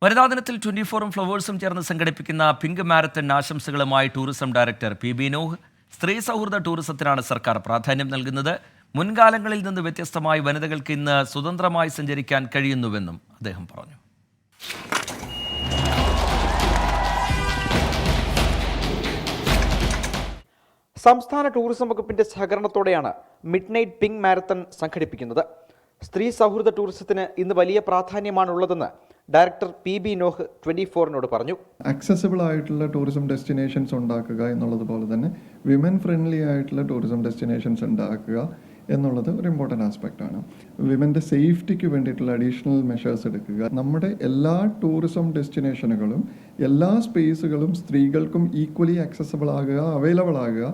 വനിതാ ദിനത്തിൽ 24-ഉം ഫ്ലവേഴ്സും ചേർന്ന് സംഘടിപ്പിക്കുന്ന പിങ്ക് മാരത്തൺ ആശംസകളുമായി ടൂറിസം ഡയറക്ടർ പി.ബി. നൂഹ്. സ്ത്രീ സൗഹൃദ ടൂറിസത്തിനാണ് സർക്കാർ പ്രാധാന്യം നൽകുന്നത്. മുൻകാലങ്ങളിൽ നിന്ന് വ്യത്യസ്തമായി വനിതകൾക്ക് ഇന്ന് സ്വതന്ത്രമായി സഞ്ചരിക്കാൻ കഴിയുന്നുവെന്നും അദ്ദേഹം പറഞ്ഞു. സംസ്ഥാന ടൂറിസം വകുപ്പിന്റെ സഹകരണത്തോടെയാണ് മിഡ് നൈറ്റ് പിങ്ക് മാരത്തൺ സംഘടിപ്പിക്കുന്നത്. സ്ത്രീ സൗഹൃദ ടൂറിസത്തിന് ഇന്ന് വലിയ പ്രാധാന്യമാണുള്ളതെന്ന് ഡയറക്ടർ പി.ബി. നോഹ് 24-നോട് പറഞ്ഞു. ആക്സസിബിൾ ആയിട്ടുള്ള ടൂറിസം ഡെസ്റ്റിനേഷൻസ് ഉണ്ടാക്കുക എന്നുള്ളതുപോലെ തന്നെ വിമൻ ഫ്രണ്ട്ലി ആയിട്ടുള്ള ടൂറിസം ഡെസ്റ്റിനേഷൻസ് ഉണ്ടാക്കുക എന്നുള്ളത് ഒരു ഇമ്പോർട്ടൻ്റ് ആസ്പെക്റ്റ് ആണ്. വിമൻ്റെ സേഫ്റ്റിക്ക് വേണ്ടിയിട്ടുള്ള അഡീഷണൽ മെഷേഴ്സ് എടുക്കുക. നമ്മുടെ എല്ലാ ടൂറിസം ഡെസ്റ്റിനേഷനുകളും എല്ലാ സ്പേസുകളും സ്ത്രീകൾക്കും ഈക്വലി ആക്സസിബിൾ ആകുക, അവൈലബിൾ ആകുക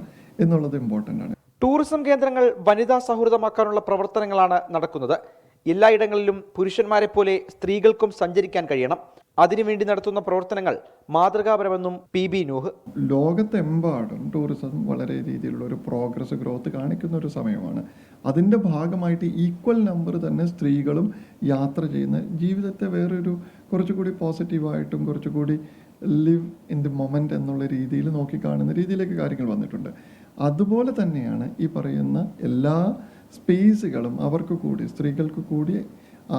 എന്നുള്ളത് ഇമ്പോർട്ടൻ്റ് ആണ്. ടൂറിസം കേന്ദ്രങ്ങൾ വനിതാ സൗഹൃദമാക്കാനുള്ള പ്രവർത്തനങ്ങളാണ് നടക്കുന്നത്. എല്ലായിടങ്ങളിലും പുരുഷന്മാരെ പോലെ സ്ത്രീകൾക്കും സഞ്ചരിക്കാൻ കഴിയണം. അതിനുവേണ്ടി നടത്തുന്ന പ്രവർത്തനങ്ങൾ മാതൃകാപരമെന്നും പി.ബി. നൂഹ്. ലോകത്തെമ്പാടും ടൂറിസം വളരെ രീതിയിലുള്ള ഒരു പ്രോഗ്രസ് ഗ്രോത്ത് കാണിക്കുന്ന ഒരു സമയമാണ്. അതിൻ്റെ ഭാഗമായിട്ട് ഈക്വൽ നമ്പർ തന്നെ സ്ത്രീകളും യാത്ര ചെയ്യുന്ന ജീവിതത്തെ വേറൊരു കുറച്ചുകൂടി പോസിറ്റീവായിട്ടും കുറച്ചുകൂടി ലിവ് ഇൻ ദി മൊമെൻ്റ് എന്നുള്ള രീതിയിൽ നോക്കിക്കാണുന്ന രീതിയിലേക്ക് കാര്യങ്ങൾ വന്നിട്ടുണ്ട്. അതുപോലെ തന്നെയാണ് ഈ പറയുന്ന എല്ലാ സ്പേസുകളും അവർക്ക് കൂടി സ്ത്രീകൾക്ക് കൂടി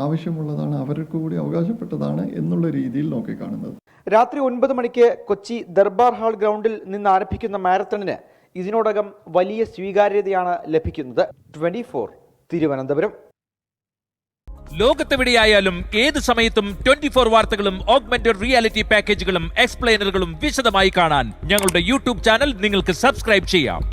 ആവശ്യമുള്ളതാണ്, അവർക്ക് കൂടി അവകാശപ്പെട്ടതാണ് എന്നുള്ള രീതിയിൽ നോക്കിക്കാണുന്നത്. രാത്രി 9 മണിക്ക് കൊച്ചി ദർബാർ ഹാൾ ഗ്രൗണ്ടിൽ നിന്ന് ആരംഭിക്കുന്ന മാരത്തണിന് ഇതിനോടകം വലിയ സ്വീകാര്യതയാണ് ലഭിക്കുന്നത്. 24 തിരുവനന്തപുരം. ലോകത്തെവിടെയായാലും ഏത് സമയത്തും 24 വാർത്തകളും ഓഗ്മെന്റഡ് റിയാലിറ്റി പാക്കേജുകളും എക്സ്പ്ലെയിനറുകളും വിശദമായി കാണാൻ ഞങ്ങളുടെ യൂട്യൂബ് ചാനൽ നിങ്ങൾക്ക് സബ്സ്ക്രൈബ് ചെയ്യാം.